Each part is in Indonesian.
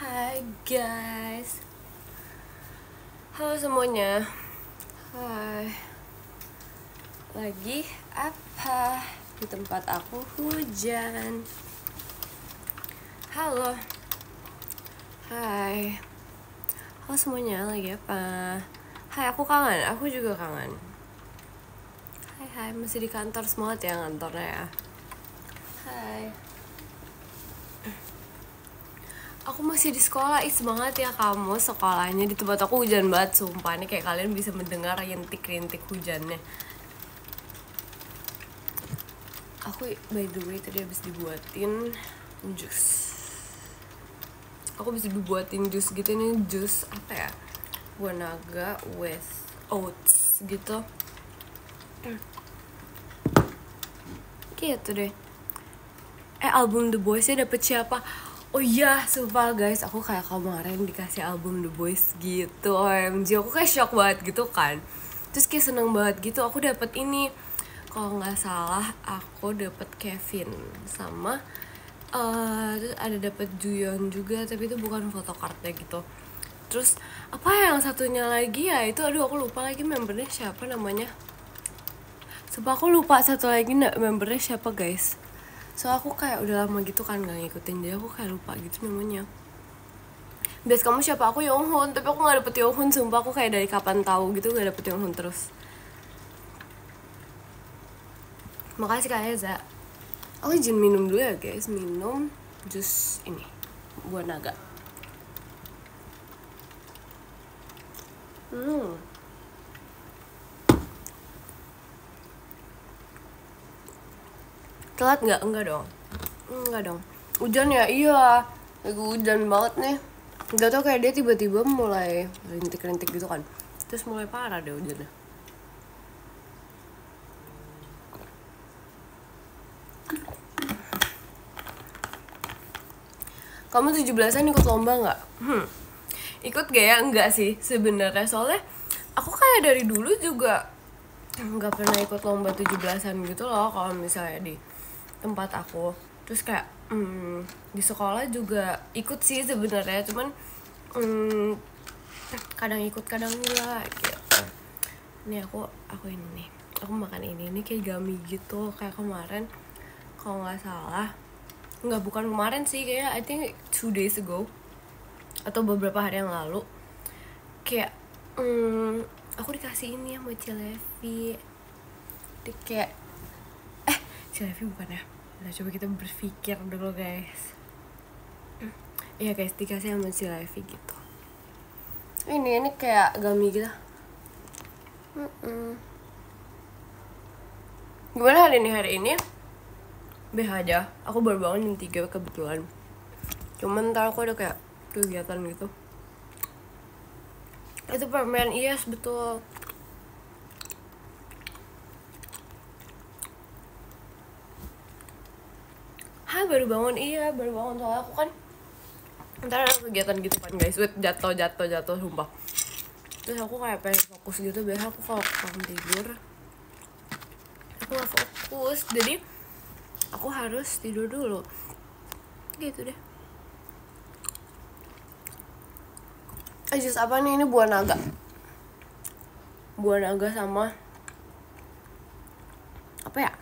Hai guys, halo semuanya. Hai. Lagi apa? Di tempat aku hujan. Halo. Hai. Halo semuanya, lagi apa? Hai, aku kangen, aku juga kangen. Hai, masih di kantor, semangat ya kantornya ya. Hai. Aku masih di sekolah, banget ya kamu sekolahnya. Di tempat aku hujan banget, sumpah. Ini kayak kalian bisa mendengar rintik-rintik hujannya. Aku by the way tadi habis dibuatin jus. Aku bisa dibuatin jus gitu, nih jus apa ya? Buah naga with oats gitu. Gitu deh. Album The Boys-nya dapet siapa? Oh iya, sumpah guys, aku kayak kemarin dikasih album The Boys gitu. OMG, aku kayak shock banget gitu kan. Terus kayak seneng banget gitu, aku dapet ini. Kalau nggak salah, aku dapet Kevin sama terus ada dapet Juyeon juga, tapi itu bukan photocardnya gitu. Terus apa yang satunya lagi ya? Itu aduh aku lupa lagi membernya siapa namanya. Sumpah aku lupa satu lagi membernya siapa guys. So aku kayak udah lama gitu kan gak ngikutin, jadi aku kayak lupa gitu namanya. Bias kamu siapa? Aku Yonghun, tapi aku gak dapet Yonghun. Sumpah aku kayak dari kapan tahu gitu gak dapet Yonghun terus. Makasih Kak Eza. Aku izin minum dulu ya guys. Minum jus ini, buah naga. Telat nggak? Enggak dong. Hujan ya? Iya. Lagi hujan banget nih. Gak tau kayak dia tiba-tiba mulai rintik-rintik gitu kan. Terus mulai parah deh hujannya. Kamu 17-an ikut lomba nggak? Ikut gak ya? Enggak sih sebenarnya. Soalnya aku kayak dari dulu juga nggak pernah ikut lomba 17-an gitu loh. Kalau misalnya di tempat aku. Terus kayak di sekolah juga ikut sih sebenarnya. Cuman kadang ikut kadang enggak gitu. Ini aku ini nih. Aku makan ini kayak gummy gitu. Kayak kemarin kalau nggak salah, nggak, bukan kemarin sih, kayak I think 2 days ago atau beberapa hari yang lalu, kayak aku dikasih ini sama Cilevi. Kayak Cilevi bukan ya? Nah, coba kita berpikir dulu guys. Iya guys, dikasih sama Cilevi gitu. Ini kayak gummy gitu. Gimana hari ini? BH aja. Aku baru bangun jam 3 kebetulan. Cuman ntar aku ada kayak kegiatan gitu. Itu permen, yes betul. Baru bangun, soalnya aku kan ntar ada kegiatan gitu kan guys. Jatuh sumpah. Terus aku kayak pengen fokus gitu. Biasa aku kalau tidur aku gak fokus, jadi aku harus tidur dulu gitu deh. Jus apa nih? Ini buah naga sama apa ya,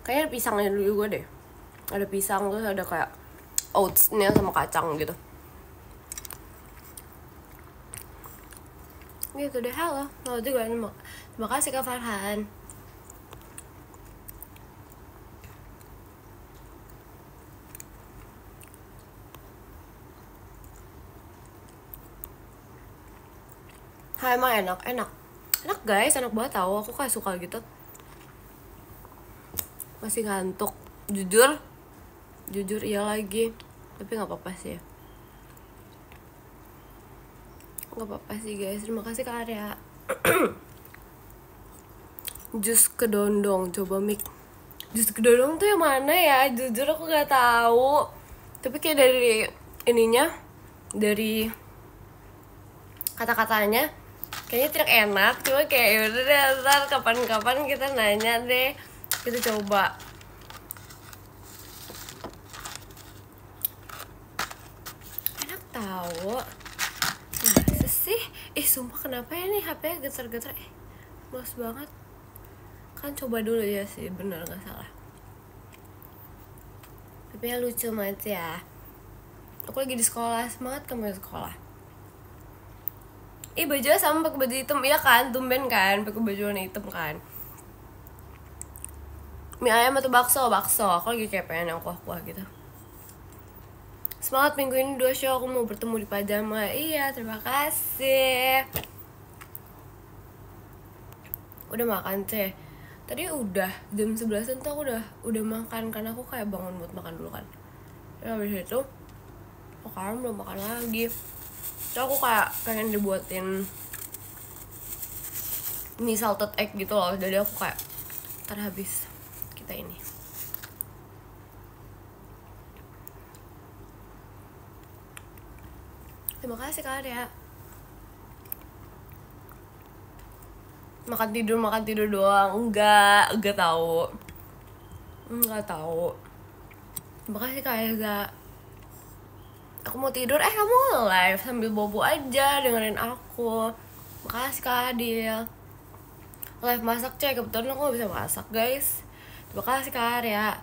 kayaknya ada pisangnya dulu juga deh. Ada pisang, terus ada kayak oatsnya sama kacang gitu deh. Halo juga. Terima kasih Kak Farhan. Emang enak guys, enak banget tau. Aku kayak suka gitu. Masih ngantuk, jujur iya lagi, tapi nggak apa-apa sih. Nggak apa-apa sih guys. Terima kasih Kak Arya. Jus kedondong, coba mik. Jus kedondong tuh yang mana ya? Jujur aku nggak tahu. Tapi kayak dari ininya, dari kata-katanya kayaknya tidak enak. Cuma kayak yaudah deh, ntar kapan-kapan kita nanya deh, kita coba. tahu. Masa sih? Sumpah kenapa ya nih HP-nya getar-getar? Males banget. Kan coba dulu ya sih, bener gak salah. Tapi ya lucu banget ya. Aku lagi di sekolah, semangat kamu di sekolah. Bajunya sama pakai baju hitam, iya kan? Tumben kan, pakai baju warna hitam kan. Mie ayam atau bakso? Aku lagi kayak pengen yang kuah-kuah gitu. Semangat minggu ini 2 show, aku mau bertemu di pajama. Iya, terima kasih. Udah makan teh? Tadi udah jam 11-an tuh aku udah makan, karena aku kayak bangun buat makan dulu kan. Terus habis itu sekarang belum makan lagi. Terus aku kayak pengen dibuatin mie salted egg gitu loh. Jadi aku kayak ntar habis kita ini. Terima kasih Kak Arya. Makan tidur doang. Enggak tahu. Terima kasih Kak Eza. Aku mau tidur, kamu live sambil bobo aja dengerin aku. Makasih Kak Adil. Live masak cek, kebetulan aku gak bisa masak guys. Terima kasih Kak Arya.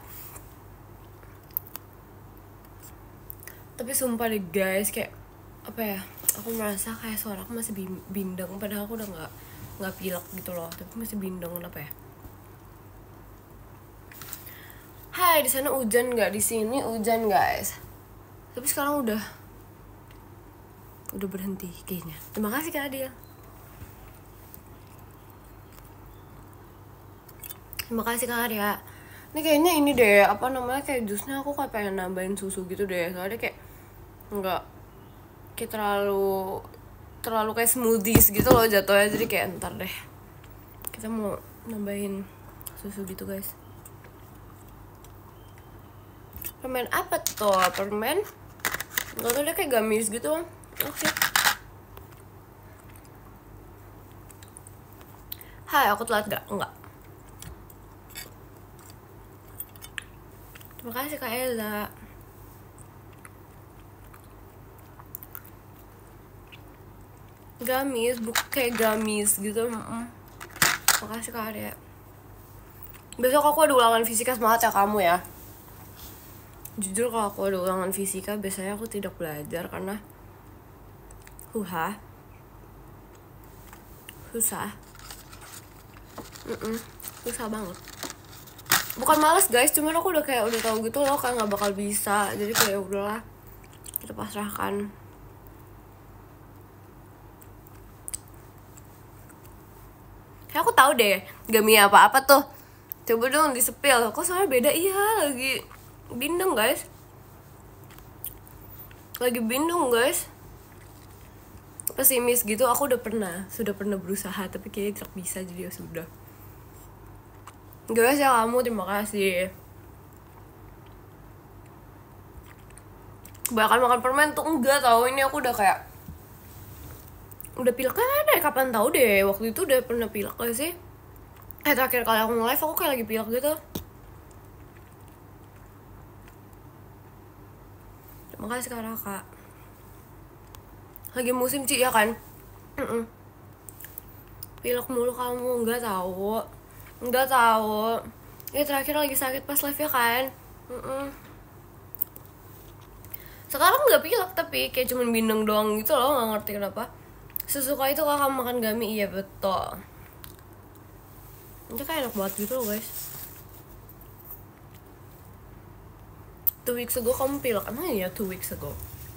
Tapi sumpah deh guys, kayak apa ya, aku merasa kayak suara aku masih bindeng, padahal aku udah nggak pilek gitu loh, tapi masih bindeng. Kenapa ya? Hai, di sana hujan nggak? Di sini hujan guys, tapi sekarang udah berhenti kayaknya. Terima kasih Kak Adil. Terima kasih Kak Arya. Ini kayaknya ini deh, apa namanya, kayak jusnya aku kayak pengen nambahin susu gitu deh, soalnya kayak nggak kayak terlalu kayak smoothies gitu loh jatuhnya. Jadi kayak ntar deh kita mau nambahin susu gitu guys. Permen apa tuh? Permen nggak tahu deh, kayak gamis gitu. Oke. Hai, aku telat gak? Enggak. Terima kasih Kak Ella. Gamis, bukan kayak gamis gitu. Makasih Kak Arya. Besok aku ada ulangan fisika, semangat ya kamu ya. Jujur kalau aku ada ulangan fisika biasanya aku tidak belajar karena susah banget. Bukan malas guys, cuman aku udah tahu gitu loh, kayak nggak bakal bisa. Jadi kayak udahlah, kita pasrahkan. Kayak aku tahu deh gami apa tuh. Coba dong disepil. Kok soalnya beda? Iya, lagi bindeng guys. Pesimis gitu. Aku sudah pernah berusaha, tapi kayaknya tidak bisa, jadi ya sudah. Guys ya kamu, terima kasih. Kebanyakan makan permen tuh enggak tahu. Ini aku udah kayak udah pilek kan dari kapan tahu deh. Waktu itu udah pernah pilek gak sih? Terakhir kali aku nge-live aku kayak lagi pilek gitu. Terima kasih Kak Raka. Lagi musim Ci ya kan? Pilek mulu kamu. Enggak tahu. Ya terakhir lagi sakit pas live ya kan? Sekarang nggak pilek, tapi kayak cuman bindeng doang gitu loh, nggak ngerti kenapa. Sesuka itu kakak makan gami. Iya betul. Itu kayak enak banget gitu loh guys. 2 weeks ago kamu pilek? Emang iya 2 weeks ago?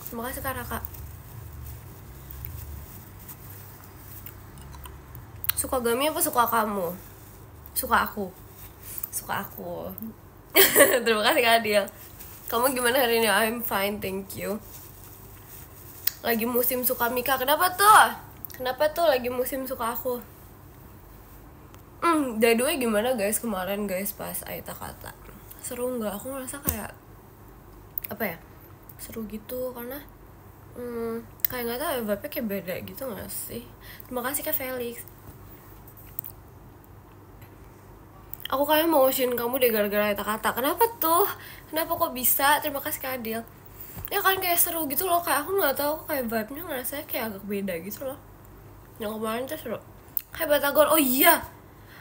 Terima kasih Kak Raka. Suka gami apa suka kamu? Suka aku. Terima kasih Kak Adil. Kamu gimana hari ini? I'm fine, thank you. Lagi musim suka Mika. Kenapa tuh lagi musim suka aku? By the way gimana guys kemarin guys pas Aita kata? Seru nggak? Aku ngerasa kayak apa ya? Seru gitu karena kayak nggak tahu ya, vibe-nya kayak beda gitu nggak sih? Terima kasih Kak Felix. Aku kayak mau motion kamu deh gara-gara Aita kata. Kenapa tuh? Kenapa kok bisa? Terima kasih Kak Adil. ya kan kayak seru gitu loh, kayak aku nggak tahu kayak vibe-nya ngerasanya kayak agak beda gitu loh. Yang kemarin tuh seru kayak batagor. Oh iya,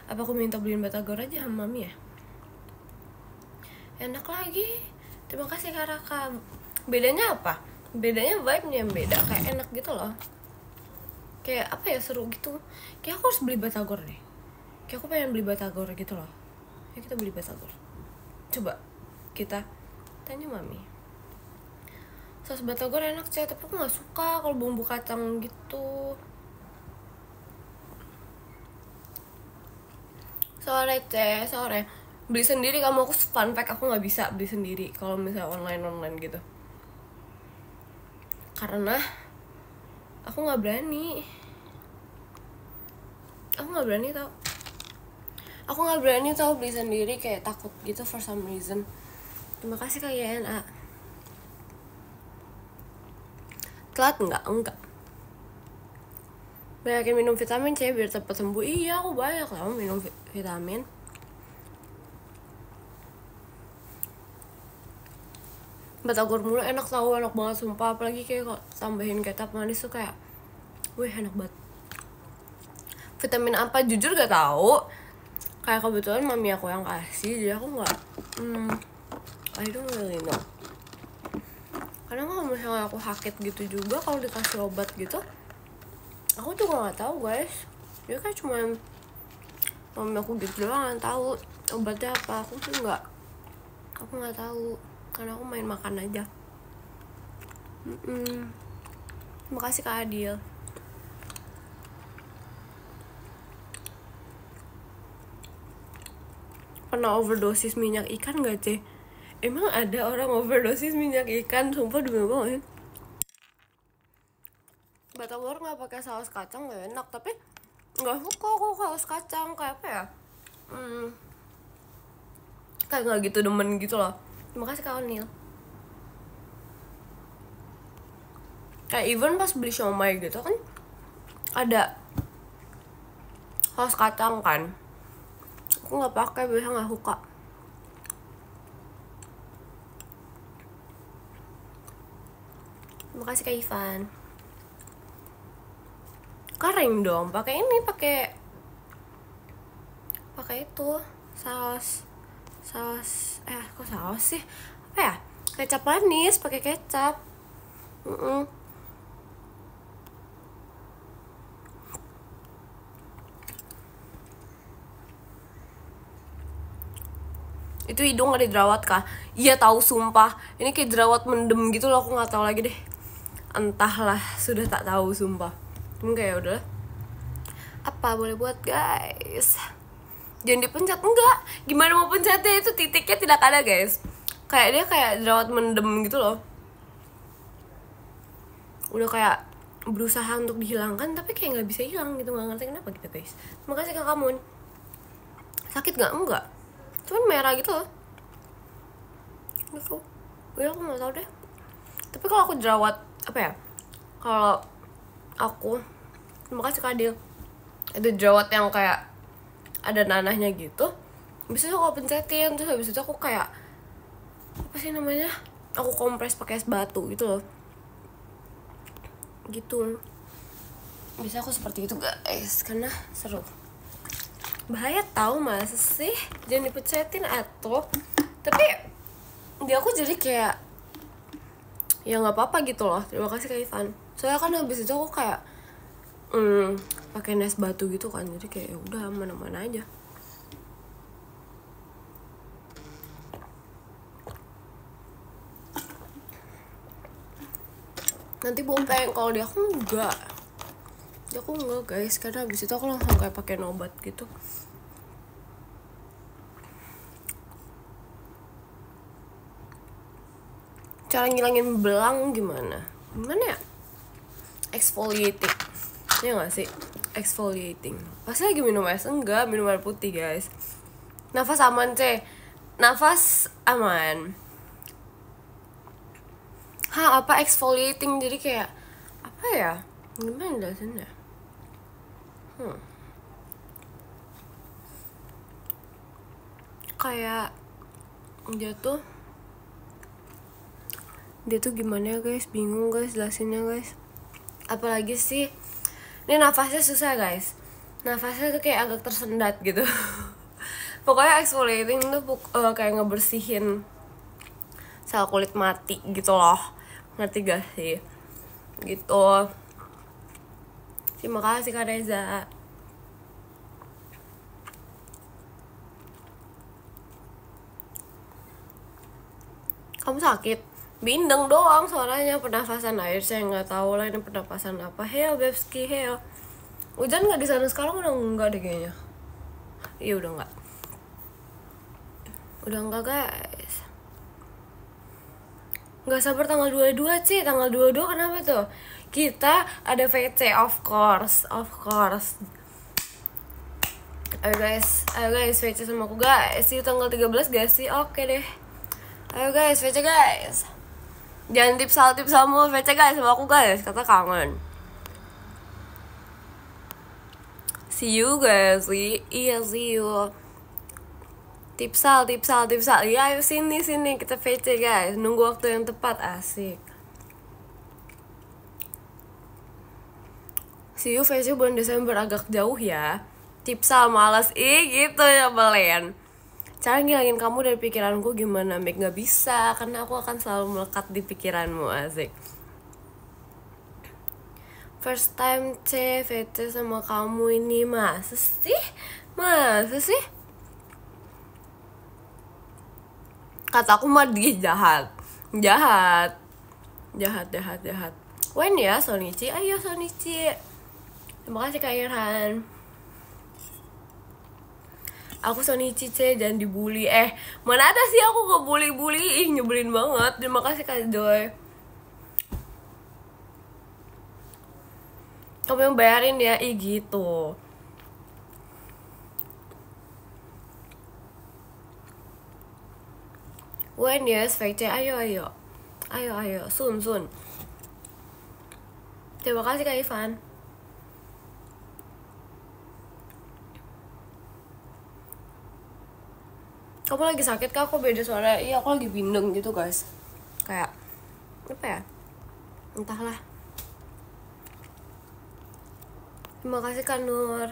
apa aku minta beliin batagor aja sama mami ya, enak lagi. Terima kasih Kak Raka. Bedanya apa? Bedanya vibe-nya yang beda, kayak enak gitu loh, kayak apa ya, seru gitu. Kayak aku harus beli batagor deh, kayak aku pengen beli batagor gitu loh. Ya kita beli batagor, coba kita tanya mami. Sos batagor enak sih, tapi aku nggak suka kalau bumbu kacang gitu. Sore teh, sore beli sendiri kamu. Aku fun fact, aku nggak bisa beli sendiri kalau misalnya online gitu, karena aku nggak berani. Aku nggak berani tau beli sendiri, kayak takut gitu for some reason. Terima kasih Kak YNA. Telat enggak. Banyakin minum vitamin C biar cepat sembuh. Iya, aku banyak tau minum vitamin. Batagor mulu enak tau, enak banget sumpah. Apalagi kayak kok tambahin kecap manis tuh kayak, wih enak banget. Vitamin apa jujur gak tahu. Kayak kebetulan mami aku yang kasih, jadi aku nggak, I don't really know. Karena kalau misalnya aku sakit gitu juga, kalau dikasih obat gitu, aku juga nggak tahu guys. Dia kayak cuma mami aku gitu doang yang tahu obatnya apa. Aku nggak tahu, karena aku main makan aja. Terima kasih Kak Adil. Pernah overdosis minyak ikan gak Ceh? Emang ada orang overdosis minyak ikan? Sumpah demi banget. Batagor nggak pakai saus kacang gak enak, tapi nggak suka aku saus kacang, kayak apa ya, kayak nggak gitu demen gitu loh. Terima kasih Kak Onil. Kayak even pas beli siomay gitu kan ada saus kacang kan, aku nggak pakai, biasa nggak suka. Terima kasih Kak Ivan. Kering dong, pakai ini, pakai itu saus kok saus sih, apa ya, kecap manis, pakai kecap. Itu hidung gak dijerawat kah? Iya tahu sumpah, ini kayak jerawat mendem gitu loh, aku nggak tahu lagi deh, entahlah, sudah tak tahu sumpah. Kayak udah, apa boleh buat guys, jangan dipencet. Enggak, gimana mau pencetnya, itu titiknya tidak ada guys, kayak dia kayak jerawat mendem gitu loh, udah kayak berusaha untuk dihilangkan tapi kayak nggak bisa hilang gitu, nggak ngerti kenapa gitu guys. Terima kasih Kak Kamun. Sakit nggak? Enggak, cuman merah gitu loh gitu. Ya aku nggak tahu deh, tapi kalau aku jerawat apa ya, kalau aku, terima kasih Kak Adil, itu jerawat yang kayak ada nanahnya gitu, biasanya aku pencetin, terus habis itu aku kayak apa sih namanya, aku kompres pakai es batu gitu loh, gitu. Bisa aku seperti itu guys, karena seru. Bahaya tahu masa sih, jangan dipencetin atau, tapi dia aku jadi kayak ya nggak apa-apa gitu loh. Terima kasih Kak Ivan. Soalnya kan habis itu aku kayak pakai es batu gitu kan, jadi kayak ya udah aman-aman aja. Nanti bompeng, kalau dia aku enggak guys, karena habis itu aku langsung kayak pakai obat gitu. Cara ngilangin belang gimana ya, exfoliating ya nggak sih, exfoliating pasti lagi minum es, enggak minum air putih guys. Nafas aman nafas aman. Apa exfoliating, jadi kayak apa ya, gimana jelasinnya, kayak dia tuh Dia tuh gimana ya guys, bingung guys jelasinnya guys. Apalagi sih, ini nafasnya susah guys, nafasnya tuh kayak agak tersendat gitu. Pokoknya exfoliating tuh kayak ngebersihin sel kulit mati gitu loh, ngerti gak sih gitu. Terima kasih Kak Reza. Kamu sakit? Bindeng doang suaranya, pernafasan air saya nggak tahu lah ini pernafasan apa. Heo Bebski, heo. Hujan nggak di sana sekarang? Udah nggak deh kayaknya. Iya udah nggak. Udah nggak guys. Nggak sabar tanggal 22 sih. Tanggal 22 kenapa tuh? Kita ada VC of course. Ayo guys, VC sama aku guys. See you tanggal 13 guys sih? Oke deh. Ayo guys, VC guys. Jangan tips sama VC guys sama aku guys, kata kangen. See you guys, iya see you. Tipsal. Iya ayo sini kita VC guys. Nunggu waktu yang tepat, asik. See you VC bulan Desember agak jauh ya. Tipsal malas gitu ya Belen. Cara ngilangin kamu dari pikiranku gimana? Make gak bisa, karena aku akan selalu melekat di pikiranmu, asik. First time VC sama kamu ini, masa sih? Kata aku mah dia jahat. When ya Sonichi? Ayo Sonichi. Terima kasih Kak Irhan. Aku Sonichi jangan dibully. Mana ada sih aku gak bully. Nyebelin banget. Terima kasih Kak Joy. Kamu yang bayarin ya, gitu. When yes, VC, ayo, soon. Terima kasih Kak Ivan. Kamu lagi sakit kah? Aku beda suara. Iya, aku lagi bindeng gitu guys. Kayak apa ya? Entahlah. Terima kasih Kak Nur.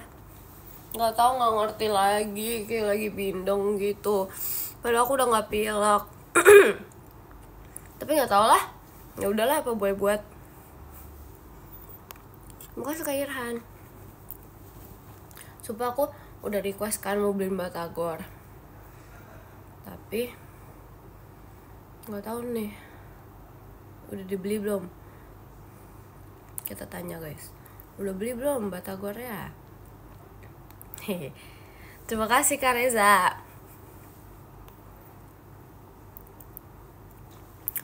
Nggak tahu, nggak ngerti lagi, kayak lagi bindeng gitu. Padahal aku udah nggak pilek. Tapi nggak tahu lah. Ya udahlah, apa boleh buat. Terima kasih Kak Irhan. Sumpah aku udah request kan mau beliin batagor. Tapi nggak tahu nih, udah dibeli belum? Kita tanya guys, udah beli belum batagornya? Hehe. Terima kasih Kak Reza.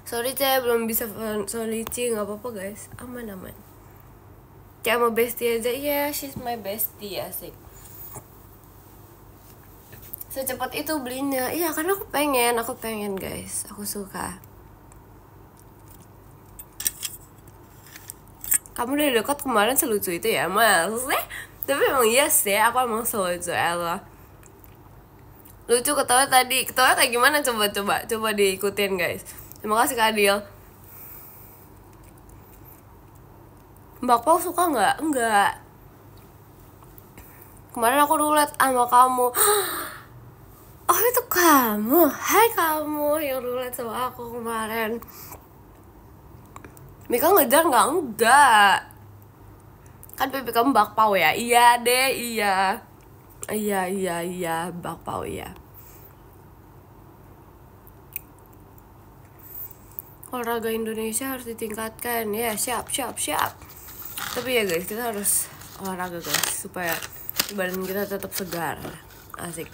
Sorry saya belum bisa Sonichi, nggak apa-apa guys, aman. Kayak sama bestie aja, iya she's my bestie, asik. Secepat itu belinya, iya karena aku pengen guys, aku suka. Kamu udah dekat kemarin selucu itu ya mas? Tapi emang iya sih, aku emang selucu Ella. Lucu ketawa tadi, ketawa kayak gimana coba diikutin guys. Terima kasih Kak Adil. Mbak Pau suka nggak? Enggak. Kemarin aku roulette sama kamu. Oh itu kamu, hai kamu yang roulette sama aku kemarin. Mika ngejar nggak? Enggak. Kan pipi kamu bakpao ya? Iya deh, iya. Iya, bakpao ya. Olahraga Indonesia harus ditingkatkan ya, siap. Tapi ya guys, kita harus olahraga guys supaya badan kita tetap segar, asik.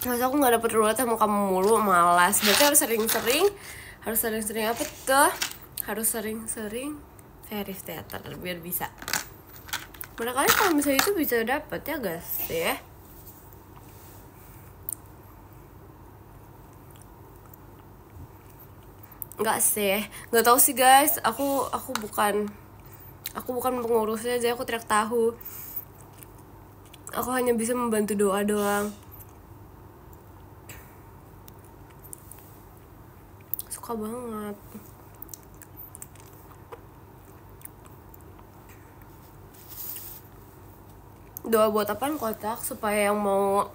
Masa aku nggak dapet roulette sama kamu mulu, malas. Berarti harus sering apa tuh? Harus sering Ferris Theater biar bisa. Barangkali kalau misalnya itu bisa dapet ya guys ya. Nggak tahu sih guys. Aku bukan pengurusnya, jadi aku tidak tahu. Aku hanya bisa membantu doa doang. suka banget. Doa buat apaan kotak? Supaya yang mau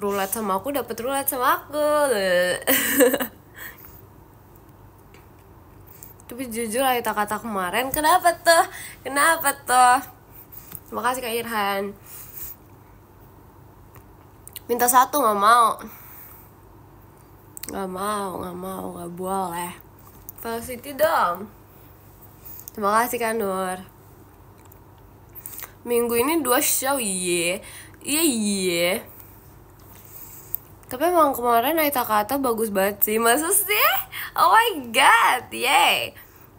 rulet sama aku dapet rulet sama aku. Tapi jujur Aita kata kemarin, kenapa tuh? Makasih Kak Irhan. Minta satu nggak mau, nggak boleh. Velocity dong. Terima kasih Kak Nur. Minggu ini 2 show, iya. Tapi emang kemarin Aita kata bagus banget sih. Masa sih? Oh my god, yay.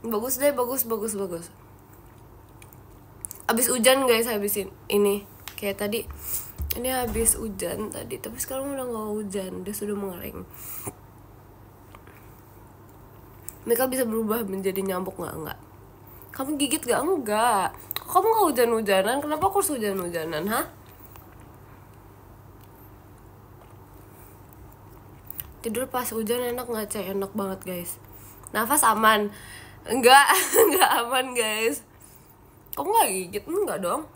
Bagus deh, bagus. Abis hujan guys, habisin ini. Kayak tadi, ini habis hujan tadi. Tapi sekarang udah gak hujan, dia sudah mengering. Mereka bisa berubah menjadi nyamuk gak? Enggak. Kamu gigit gak? Enggak. Kok kamu gak hujan-hujanan? Kenapa aku harus hujan-hujanan, ha? Tidur pas hujan enak gak, Cek? Enak banget, guys. Nafas aman? Enggak, enggak aman, guys. Kamu gak gigit? Enggak dong.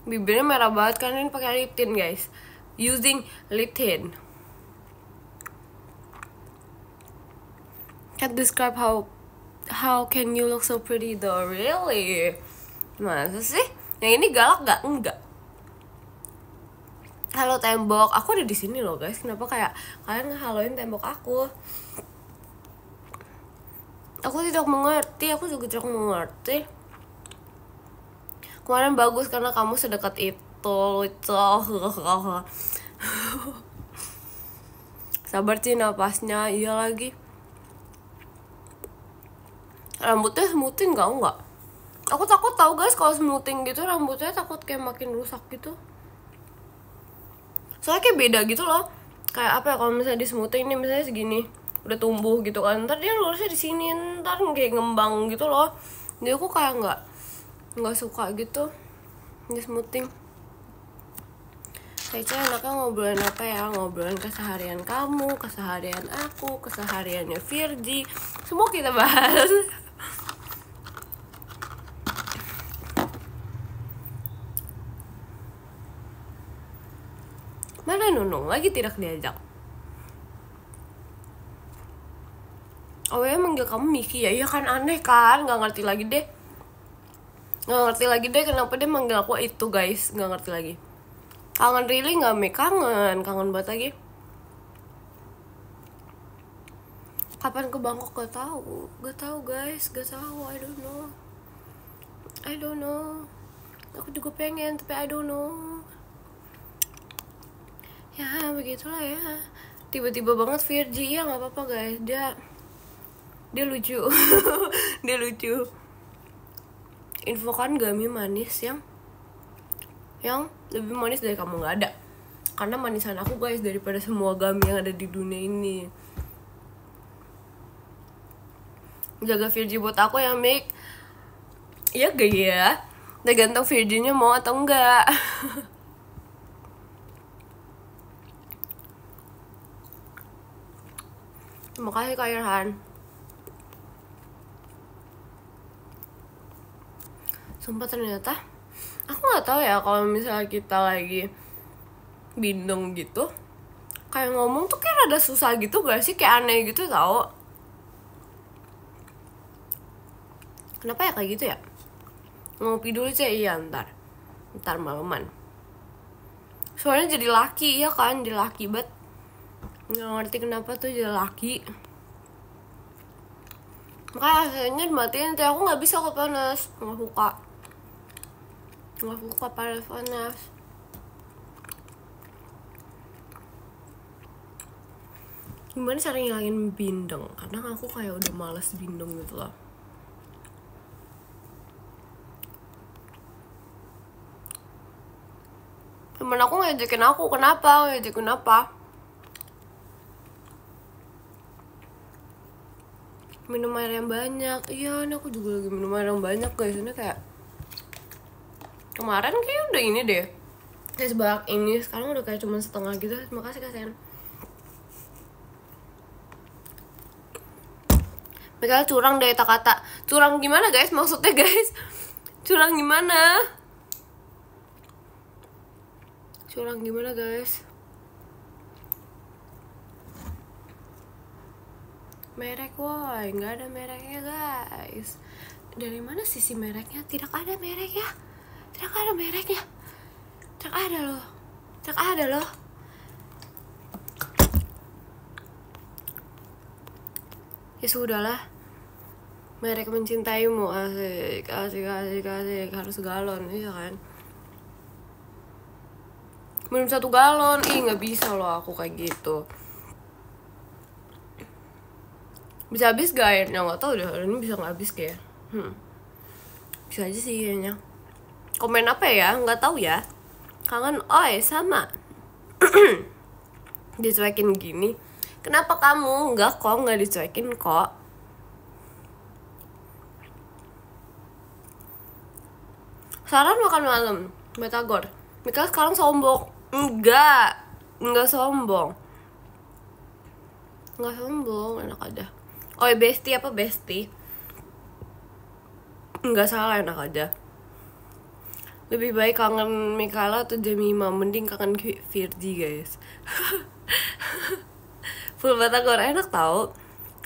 Bibirnya merah banget kan, ini pakai lip tint, guys. Using lip tint. Can't describe how can you look so pretty though, really? Masa sih? Yang ini galak gak? Enggak. Halo tembok, aku ada di sini loh guys. Kenapa kayak kalian ngehaloin tembok aku? Aku tidak mengerti, aku juga tidak mengerti. Kemarin bagus karena kamu sedekat itu, lucu. Sabar sih napasnya, iya lagi. Rambutnya smoothing enggak? Aku takut tahu guys kalau smoothing gitu rambutnya takut kayak makin rusak gitu. Soalnya kayak beda gitu loh. Kayak apa ya kalau misalnya di smoothing nih misalnya segini udah tumbuh gitu kan, ntar dia lurusnya di sini, ntar kayak ngembang gitu loh. Jadi aku kayak nggak suka gitu di smoothing. Kayaknya enaknya ngobrolin apa ya? Ngobrolin keseharian kamu, keseharian aku, kesehariannya Virgi, semua kita bahas. Mana Nunung? Lagi tidak diajak. Awalnya manggil kamu Miki ya? Iya kan, aneh kan? Gak ngerti lagi deh kenapa dia manggil aku itu guys. Gak ngerti lagi. Kangen really gak, Mik? Kangen banget lagi. Kapan ke Bangkok? Gak tahu guys, I don't know. Aku juga pengen tapi I don't know. Ya begitulah ya, tiba-tiba banget Virgi. Ya nggak apa-apa guys, dia lucu. Dia lucu. Infokan gami manis yang lebih manis dari kamu nggak ada, karena manisan aku guys daripada semua gami yang ada di dunia ini. Jaga Virgi buat aku ya Mik. Iya gak ya, tergantung Virginya mau atau enggak. Makasih Kak Irhan. Sumpah ternyata aku nggak tahu ya kalau misalnya kita lagi bindeng gitu, kayak ngomong tuh kayak rada susah gitu gak sih, kayak aneh gitu tau. Kenapa ya kayak gitu ya? Ngopi dulu sih, iya ntar malaman. Soalnya jadi laki ya kan, jadi laki banget. Nggak ngerti kenapa tuh jadi laki. Makanya akhirnya dimatiin, tapi aku nggak bisa kok panas, nggak suka panas. Gimana cara ngilangin bindeng? Karena aku kayak udah males bindeng gitu loh. Temen aku ngejekin aku, kenapa? Minum air yang banyak. Iya, ini aku juga lagi minum air yang banyak guys. Ini kayak kemarin kayak udah ini deh, kayak sebanyak ini, sekarang udah kayak cuma setengah gitu. Makasih kasihan. Mereka curang dari kata. Curang gimana guys? Maksudnya guys, curang gimana? Curang gimana guys? Merek woy, nggak ada mereknya guys. Dari mana sisi mereknya? Tidak ada mereknya. Tidak ada mereknya. Tidak ada loh. Tidak ada loh. Ya sudahlah. Merek mencintaimu, asik, asik, asik, asik. Harus galon, iya kan? Minum 1 galon, nggak bisa loh aku kayak gitu. Bisa habis gak airnya? Nggak tahu deh, ini bisa nggak habis kayak. Bisa aja sih kayaknya. Komen apa ya? Nggak tahu ya. Kangen, sama. Dicuekin gini. Kenapa kamu? Nggak kok, nggak dicuekin kok. Saran makan malam, Batagor. Mika sekarang sombong. Enggak sombong. Enggak sombong, enak aja. Bestie apa bestie? Enggak salah, enak aja. Lebih baik kangen Mikala atau Jemima, mending kangen Virgi guys. Full Batagor enak tau.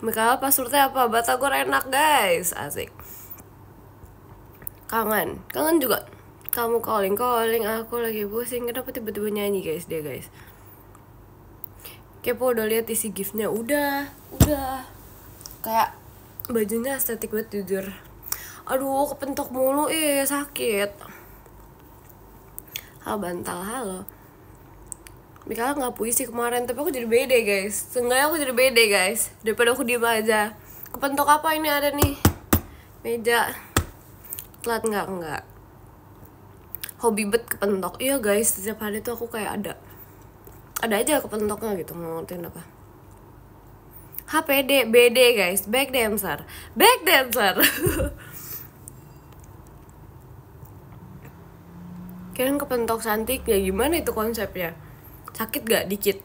Mikala passwordnya apa? Batagor enak guys, asik. Kangen juga. Kamu calling, aku lagi pusing. Kenapa tiba-tiba nyanyi guys dia guys? Kepo udah lihat isi giftnya? Udah. Kayak bajunya estetik banget jujur. Aduh, kepentok mulu, sakit. Bantal, halo. Mikala nggak puisi kemarin, tapi aku jadi bede guys. Seenggaknya aku jadi bede guys, daripada aku diem aja. Kepentok apa ini ada nih? Meja. Telat nggak. Hobi bet kepentok. Iya guys, setiap hari tuh aku kayak ada aja kepentoknya gitu, mau ngertiin apa. HPD, BD guys, back dancer. Kalian kepentok cantik ya, gimana itu konsepnya? Sakit gak dikit?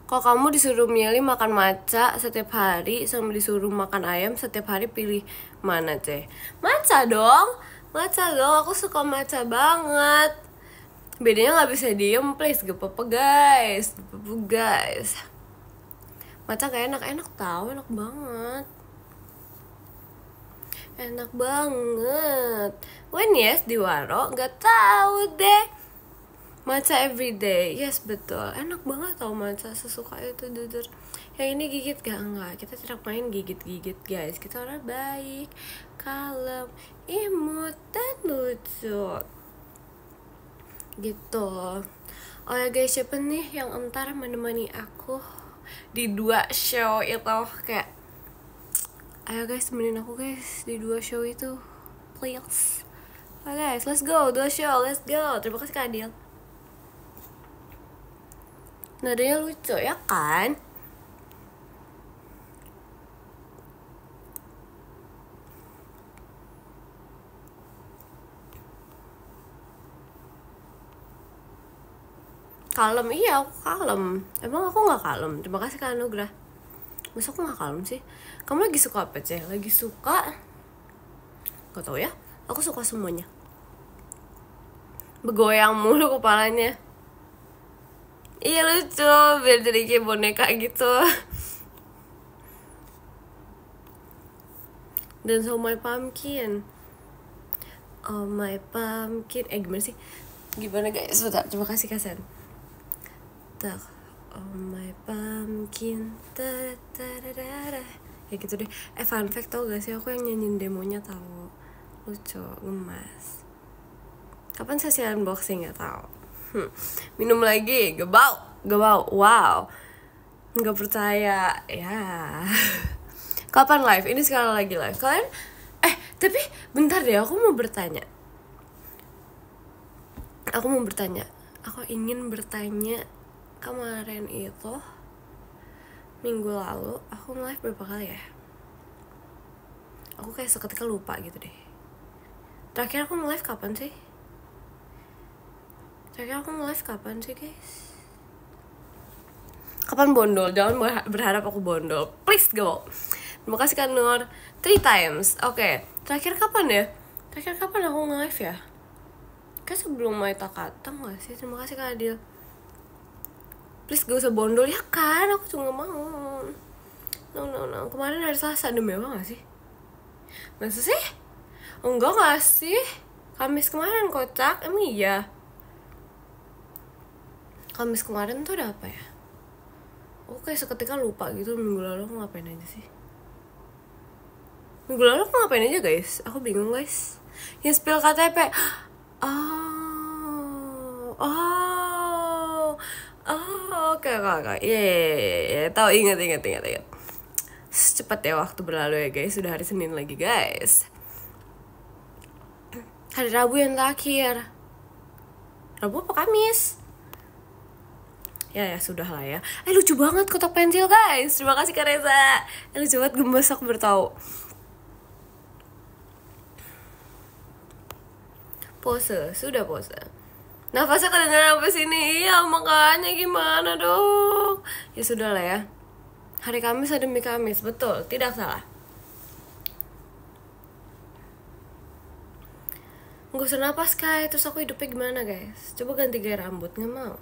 Kalau kamu disuruh milih makan maca setiap hari sama disuruh makan ayam setiap hari, pilih mana Ceh? Maca dong, aku suka maca banget. Bedanya nggak bisa diem please, gak apa-apa guys. Maca kayak enak tau, enak banget. When yes di Waro, nggak tahu deh. Maca everyday, yes betul, enak banget tau maca, sesuka itu jujur. Yang ini gigit gak? Enggak, kita tidak main gigit guys. Kita orang baik, kalem, imut, dan lucu gitu. Oh ya guys, siapa nih yang entar menemani aku di 2 show itu? Kayak ayo guys, temenin aku guys di 2 show itu, please. Oh guys, let's go 2 show, let's go. Terima kasih Kak Adil. Nadanya lucu ya kan? Kalem, iya aku kalem. Emang aku gak kalem? Terima kasih Kak Anugrah. Masa aku gak kalem sih? Kamu lagi suka apa Ceh? Lagi suka? Gak tau ya, aku suka semuanya. Begoyang mulu kepalanya. Iya lucu, biar jadi kayak boneka gitu. Dan so my pumpkin. Oh my pumpkin. Gimana sih? Gimana guys? Bentar, terima kasih Kasen. Tak. Oh my pumpkin. Ya gitu deh. Fun fact tau gak sih, aku yang nyanyiin demonya tau. Lucu, gemas. Kapan sesi unboxing gak tau. Minum lagi, gebau. Wow, nggak percaya ya. Kapan live? Ini sekarang lagi live. Kalian tapi bentar deh, aku ingin bertanya. Kemarin itu minggu lalu aku live berapa kali ya? Aku kayak seketika lupa gitu deh. Terakhir aku nge-live kapan sih? Guys? Kapan bondol? Jangan berharap aku bondol, please go. Terima kasih Kak Nur 3 times. Oke, terakhir kapan ya? Terakhir kapan aku nge-live ya? Kayak sebelum Maita Kata gak sih? Terima kasih Kak Adil. Please gak usah bondol ya kan? Aku juga gak mau. No. Kemarin hari Selasa demi apa gak sih? Masa sih? Enggak gak sih? Kamis kemarin kocak. Emang iya? Kamis kemarin tuh ada apa ya? Aku kayak seketika lupa gitu. Minggu lalu aku ngapain aja sih? Minggu lalu aku ngapain aja guys? Aku bingung guys. Yang spill KTP. Oke. Iya. Tahu, ingat. Cepat ya waktu berlalu ya guys. Sudah hari Senin lagi guys. Hari Rabu yang terakhir. Rabu apa Kamis? Ya sudah lah ya. Lucu banget kotak pensil guys. Terima kasih Kak Reza. Lucu banget, gemes aku bertahu. Sudah pose. Nafasnya kedengeran apa sini? Iya makanya gimana dong. Ya sudah lah ya. Hari Kamis demi Kamis, betul, tidak salah. Gak usah napas Kai, terus aku hidupnya gimana guys? Coba ganti gaya rambut, gak mau.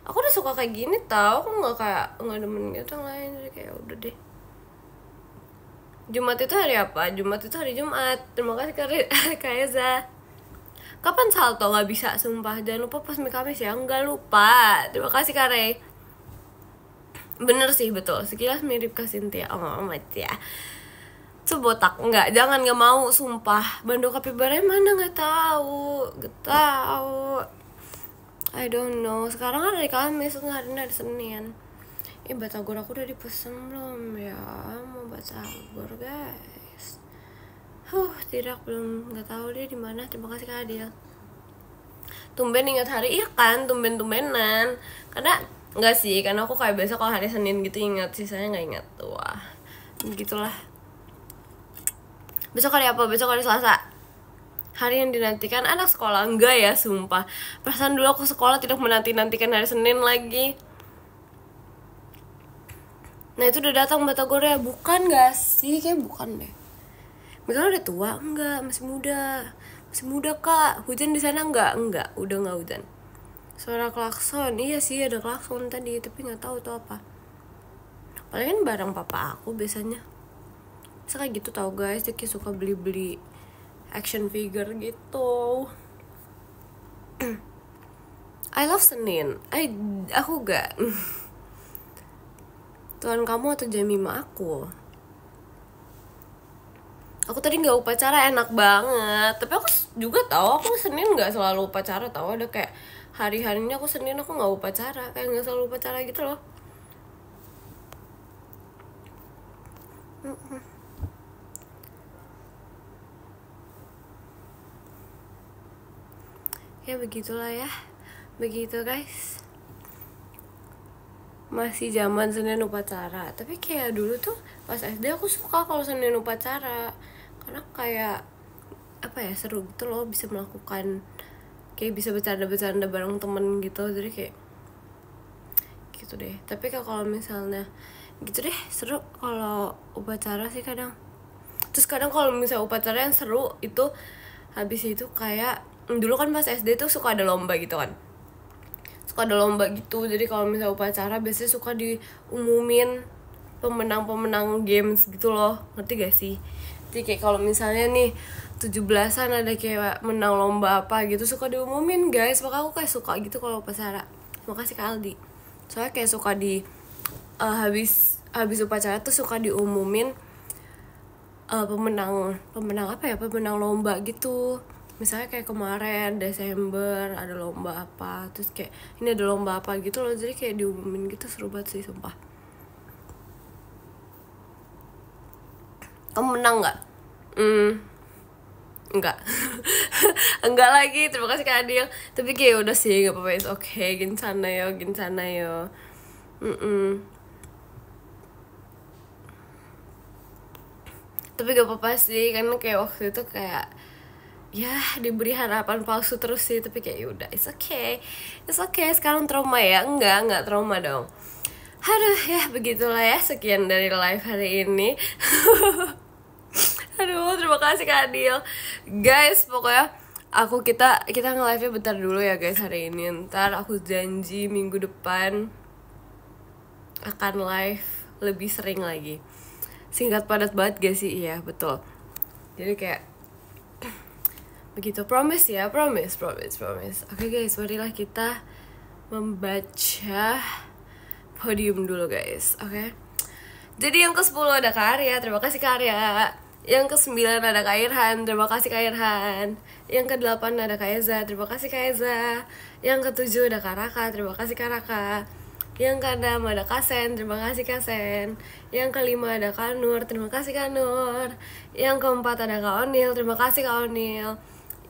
Aku udah suka kayak gini tau, aku gak demen gitu yang lain. Jadi kayak udah deh. Jumat itu hari apa? Jumat itu hari Jumat. Terima kasih Kak Eza. Kapan salto? Gak bisa, sumpah. Jangan lupa pas Kamis ya. Enggak lupa. Terima kasih Kak Rey. Bener sih, betul. Sekilas mirip Kak Cynthia. Oh amat ya. Itu botak. Enggak, jangan, gak mau, sumpah. Bando Kapibara mana gak tahu. I don't know. Sekarang kan hari Kamis, hari ini hari Senin. Batagor aku udah dipesen belum ya? Mau batagor guys. Tidak, belum, nggak tahu deh di mana. Terima kasih Kak Adil. Tumben ingat hari, iya kan, tumbenan. Karena nggak sih, karena aku kayak biasa kalau hari Senin gitu ingat, sisanya nggak ingat. Wah, begitulah. Besok hari apa? Besok hari Selasa. Hari yang dinantikan anak sekolah. Enggak ya, sumpah. Perasaan dulu aku sekolah tidak menanti-nantikan hari Senin lagi. Nah itu udah datang batagor ya? Bukan gak sih? Kayak bukan deh. Mereka udah tua? Enggak, masih muda Kak. Hujan di sana enggak, udah nggak hujan. Suara klakson, iya sih ada klakson tadi, tapi nggak tahu itu apa. Palingan barang papa aku biasanya. Bisa kayak gitu tau guys, dia kayak suka beli action figure gitu. I love Senin. Aku gak. Tuhan kamu atau Jemima aku. Aku tadi nggak upacara, enak banget. Tapi aku juga tahu aku Senin nggak selalu upacara, tahu ada kayak hari-harinya aku Senin aku nggak upacara, kayak nggak selalu upacara gitu loh. Ya begitulah ya, begitu guys. Masih zaman Senin upacara, tapi kayak dulu tuh pas SD aku suka kalau Senin upacara, karena kayak apa ya, seru gitu loh, bisa melakukan kayak bisa bercanda bareng temen gitu, jadi kayak gitu deh. Tapi kalau misalnya gitu deh seru kalau upacara sih kadang. Terus kadang kalau misalnya upacara yang seru itu habis itu kayak dulu kan pas SD tuh suka ada lomba gitu kan, jadi kalau misalnya upacara biasanya suka diumumin pemenang games gitu loh, ngerti gak sih? Jadi kayak kalau misalnya nih 17-an ada kayak menang lomba apa gitu, suka diumumin guys. Maka aku kayak suka gitu kalau upacara. Makasih Kak Aldi. Soalnya kayak suka habis upacara tuh suka diumumin pemenang apa ya, pemenang lomba gitu. Misalnya kayak kemarin Desember ada lomba apa, terus kayak ini ada lomba apa gitu loh, jadi kayak diumumin gitu, seru banget sih sumpah. Kamu menang nggak? Enggak. Enggak lagi, terima kasih Kak Adil. Tapi kayak udah sih, nggak apa-apa, it's okay. Gin sana yo. Tapi gak apa-apa sih, karena kayak waktu itu kayak ya diberi harapan palsu terus sih, tapi kayak yaudah, it's okay. Sekarang trauma ya? Enggak trauma dong. Aduh ya begitulah ya, sekian dari live hari ini. Aduh, terima kasih Kak Adil. Guys, pokoknya kita nge-live-nya bentar dulu ya guys hari ini. Ntar aku janji minggu depan akan live lebih sering lagi. Singkat padat banget gak sih? Iya, betul. Jadi kayak begitu, promise ya, promise. Oke guys, marilah kita membaca podium dulu guys, oke? Jadi yang ke-10 ada Kak Arya, terima kasih Kak Arya. Yang ke-9 ada Kak Irhan, terima kasih Kak Irhan. Yang ke-8 ada Kak Eza, terima kasih Kak Eza. Yang ke-7 ada Kak Raka, terima kasih Kak Raka. Yang ke-6 ada Kak Sen, terima kasih Kak Sen. Yang ke-5 ada Kak Nur, terima kasih Kak Nur. Yang ke-4 ada Kak Onil, terima kasih Kak Onil.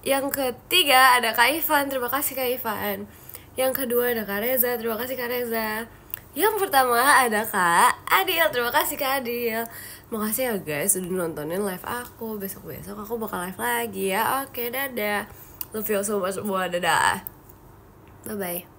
Yang ke-3 ada Kak Ivan, terima kasih Kak Ivan. Yang kedua ada Kak Reza, terima kasih Kak Reza. Yang pertama ada Kak Adil, terima kasih Kak Adil. Makasih ya guys udah nontonin live aku. Besok-besok aku bakal live lagi ya. Oke, dadah. Love you so much semua, dadah. Bye-bye.